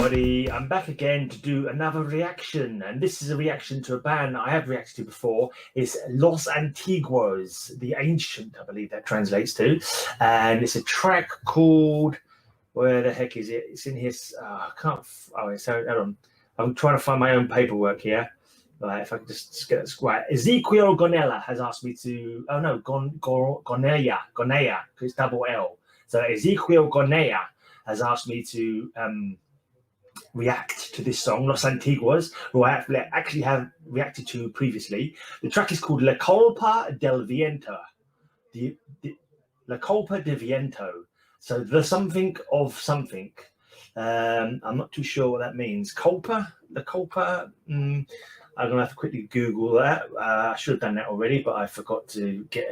everybody. I'm back again to do another reaction, and this is a reaction to a band I have reacted to before. It's Los Antiguos, the Ancient, I believe that translates to, and it's a track called, where the heck is it? It's in his, I can't, oh, so hold on. I'm trying to find my own paperwork here. Right, if I can just get this right. Ezequiel Gonella has asked me to, oh no, Gonella, because it's double L. So Ezequiel Gonella has asked me to react to this song, Los Antiguos, who I actually have reacted to previously. The track is called La Culpa del Viento. La Culpa de Viento. So the something of something. I'm not too sure what that means. Culpa? La Culpa? I'm going to have to quickly Google that. I should have done that already, but I forgot to get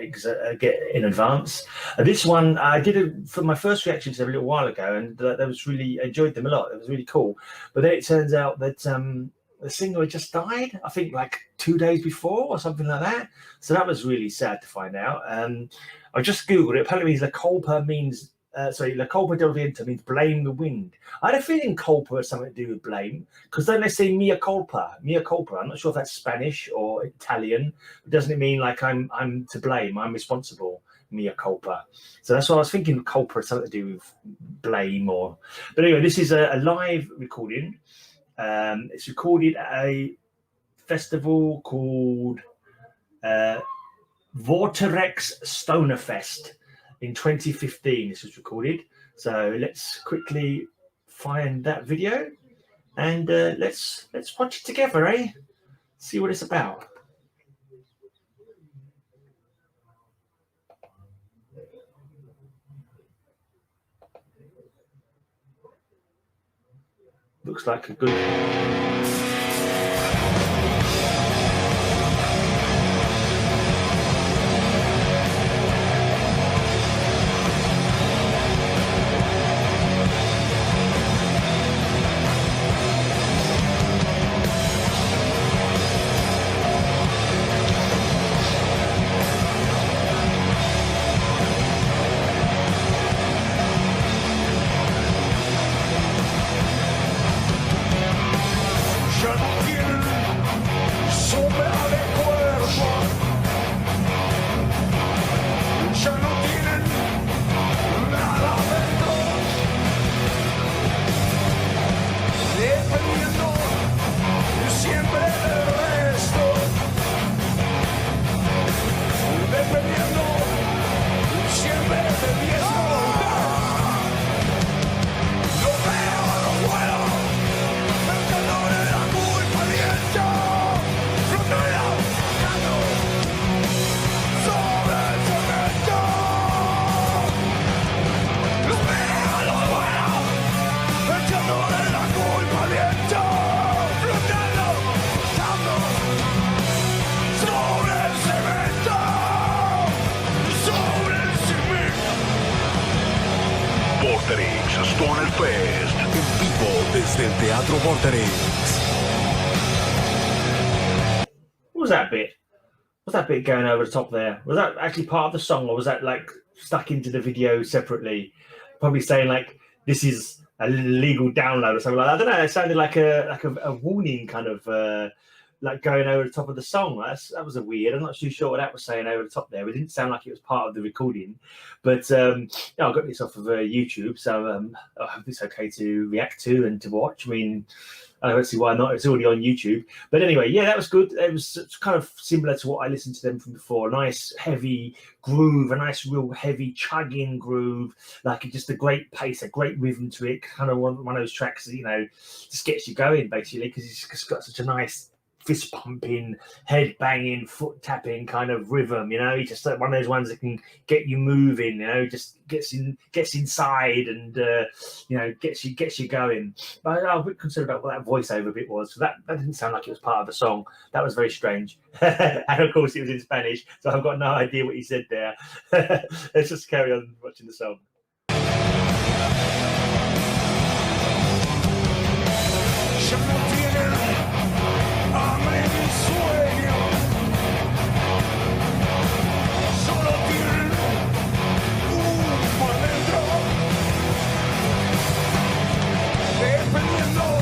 in advance. This one, I did it for my first reaction to them a little while ago, and that was really, I enjoyed them a lot. It was really cool. But then it turns out that the singer had just died, I think like 2 days before or something like that. So that was really sad to find out. I just Googled it. Apparently means La Culpa means, La Culpa del Viento means blame the wind. I had a feeling culpa has something to do with blame, because then they say mea culpa. Mea culpa. I'm not sure if that's Spanish or Italian. Doesn't it mean like I'm to blame, I'm responsible? Mea culpa. So that's what I was thinking. Culpa has something to do with blame, or. But anyway, this is a live recording. It's recorded at a festival called Vorterix StonerFest. In 2015, this was recorded. So let's quickly find that video, and let's watch it together, eh? See what it's about. Looks like a good. Vorterix, StonerFest, en vivo desde el Teatro Vorterix. What was that bit? Was that bit going over the top there? Was that actually part of the song, or was that like stuck into the video separately? Probably saying like this is a legal download or something like that. I don't know. It sounded like a warning, kind of like going over the top of the song. That was a weird. I'm not too sure what that was saying over the top there. It didn't sound like it was part of the recording. But I got this off of YouTube, so I hope it's okay to react to and to watch. I mean, I don't see why not. It's already on YouTube. But anyway, yeah, that was good. It was kind of similar to what I listened to them from before. A nice heavy groove, a nice real heavy chugging groove, like just a great pace, a great rhythm to it. Kind of one of those tracks that, you know, just gets you going basically, because it's just got such a nice fist pumping, head banging, foot tapping kind of rhythm, you know. He's just like one of those ones that can get you moving, you know, just gets inside and you know, gets you going. But I was a bit concerned about what that voiceover bit was. So that didn't sound like it was part of the song. That was very strange. And of course it was in Spanish, so I've got no idea what he said there. Let's just carry on watching the song. Dependiendo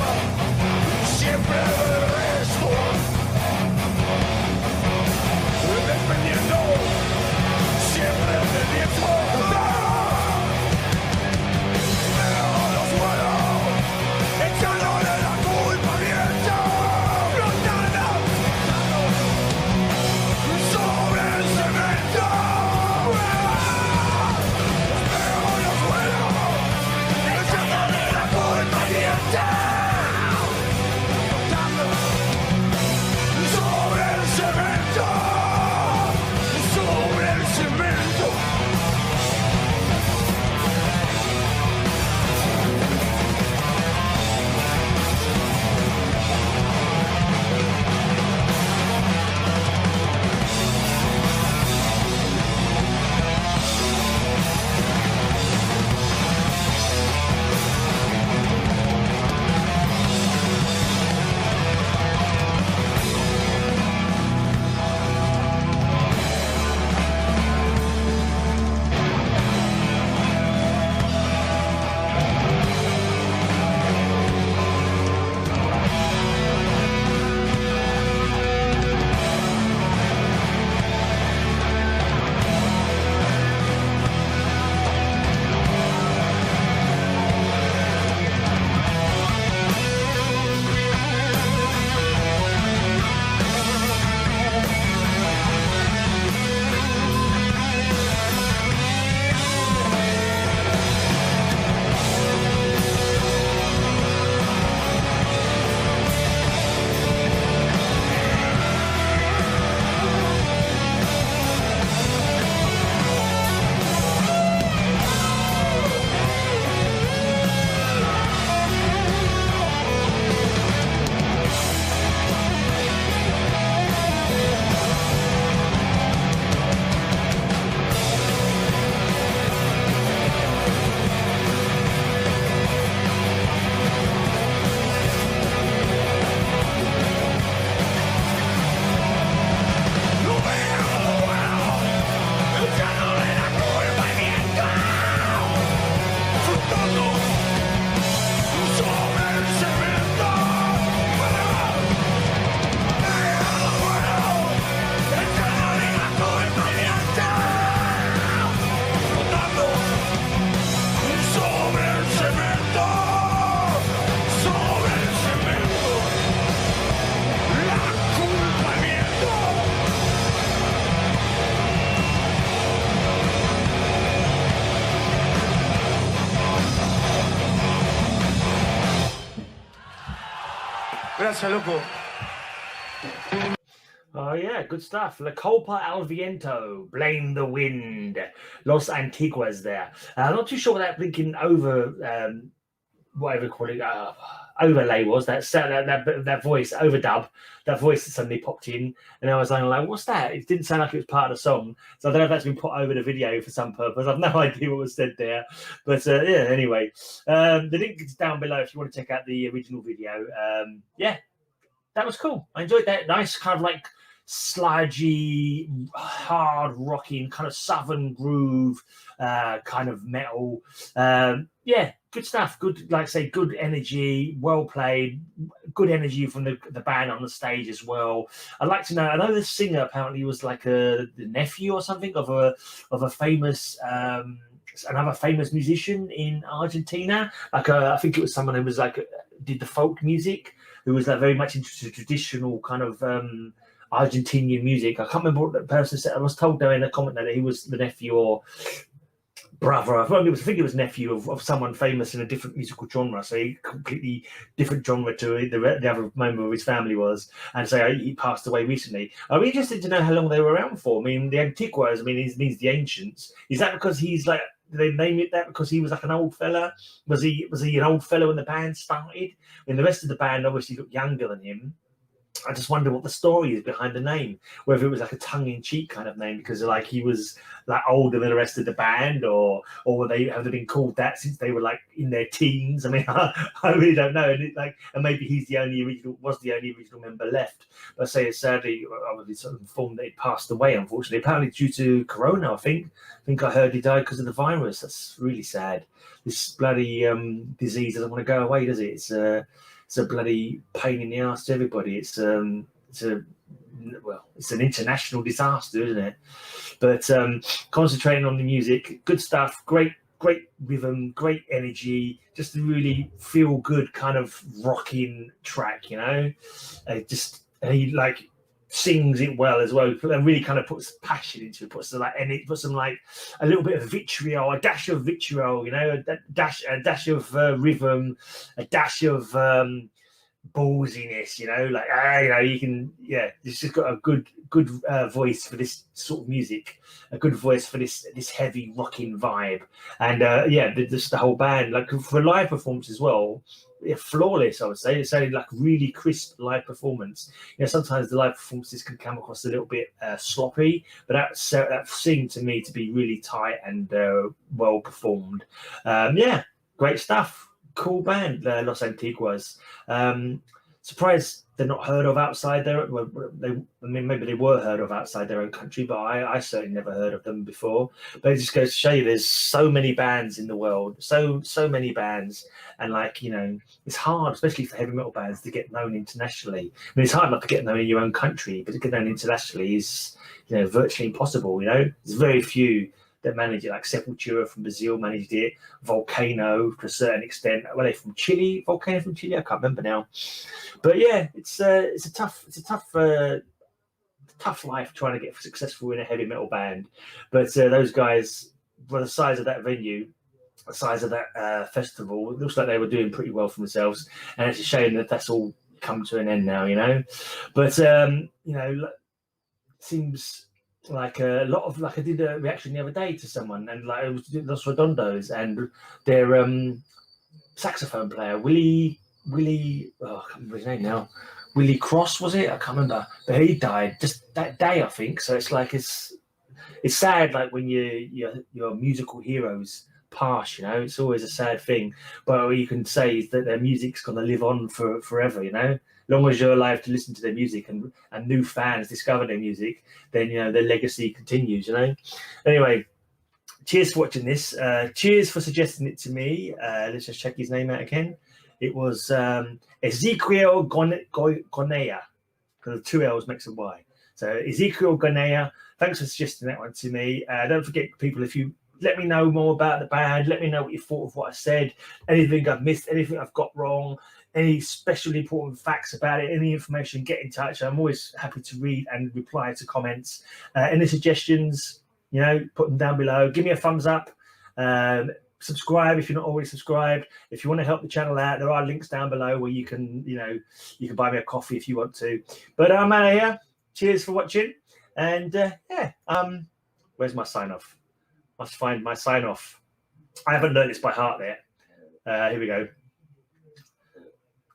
Gracias, loco. Oh yeah, good stuff. La Culpa al Viento, Blame the Wind, Los Antiguos there. I'm not too sure what that blinking whatever you call it, overlay was. That voice, overdub, that voice that suddenly popped in. And I was like, what's that? It didn't sound like it was part of the song. So I don't know if that's been put over the video for some purpose. I've no idea what was said there. But yeah, anyway, the link is down below if you want to check out the original video. Yeah, that was cool. I enjoyed that. Nice kind of like sludgy, hard rocking, kind of southern groove, kind of metal. Yeah, good stuff. Good, like I say, good energy, well played, good energy from the band on the stage as well. I'd like to know. I know the singer apparently was like the nephew or something of a famous. Another famous musician in Argentina. Like I think it was someone who was like did the folk music, who was like very much into traditional kind of Argentinian music. I can't remember what that person said. I was told though in a comment that he was the nephew or brother. I think it was nephew of someone famous in a different musical genre. So he completely different genre to the other member of his family was. And so he passed away recently. I'm interested to know how long they were around for. I mean, the Antiguos, it means the ancients. Is that because he's like, they name it that because he was like an old fella? Was he an old fella when the band started? I mean, the rest of the band obviously looked younger than him. I just wonder what the story is behind the name, whether it was like a tongue-in-cheek kind of name because like he was like older than the rest of the band, or have they been called that since they were like in their teens? I mean, I really don't know. And maybe he's the only original member left. But I say it's sadly, I was sort of informed that he passed away, unfortunately, apparently due to Corona. I think I heard he died because of the virus. That's really sad. This bloody disease doesn't want to go away, does it? It's a bloody pain in the ass to everybody. It's an international disaster, isn't it? But concentrating on the music, good stuff, great rhythm, great energy, just a really feel good kind of rocking track, you know. He like sings it well as well, and really kind of puts passion into it, puts some like a little bit of vitriol, a dash of vitriol, you know, a dash of rhythm, a dash of ballsiness, you know, like you can, it's just got a good voice for this sort of music, a good voice for this heavy rocking vibe, and just the whole band, like for live performance as well, flawless. I would say it's only like really crisp live performance. You know, sometimes the live performances can come across a little bit sloppy, but that seemed to me to be really tight and well performed. Great stuff. Cool band, Los Antiguos. Surprised they're not heard of outside their. Maybe they were heard of outside their own country, but I certainly never heard of them before. But it just goes to show you, there's so many bands in the world, so many bands, and like, you know, it's hard, especially for heavy metal bands, to get known internationally. I mean, it's hard enough to get known in your own country, but to get known internationally is, you know, virtually impossible. You know, there's very few that managed it, like Sepultura from Brazil managed it, Volcano to a certain extent. Well, they're from Chile, Volcano from Chile, I can't remember now. But yeah, it's a tough life trying to get successful in a heavy metal band. But those guys, for the size of that venue, the size of that festival, it looks like they were doing pretty well for themselves. And it's a shame that that's all come to an end now, you know. But you know, seems like a lot of, like I did a reaction the other day to someone, and like it was Los Redondos and their saxophone player Willie, I can't remember his name now. Willie Cross, was it? I can't remember, but he died just that day, I think. So it's like it's sad, like when your musical heroes pass, you know. It's always a sad thing, but what you can say is that their music's going to live on forever, you know. Long as you're alive to listen to their music and new fans discover their music, then, you know, their legacy continues, you know. Anyway, cheers for watching this. Cheers for suggesting it to me. Let's just check his name out again. It was Ezequiel Gonea, because 2 L's makes a Y. So Ezequiel Gonea, thanks for suggesting that one to me. Don't forget, people, if you let me know more about the band, let me know what you thought of what I said, anything I've missed, anything I've got wrong, any special important facts about it, any information, get in touch. I'm always happy to read and reply to comments. Any suggestions, you know, put them down below. Give me a thumbs up. subscribe if you're not already subscribed. If you want to help the channel out, there are links down below where you can, you can buy me a coffee if you want to. But I'm out of here. Cheers for watching. And where's my sign off? Must find my sign off. I haven't learned this by heart yet. Here we go.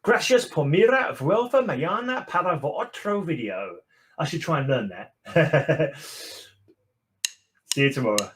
Gracias por mirar. Vuelva mañana para otro video. I should try and learn that. See you tomorrow.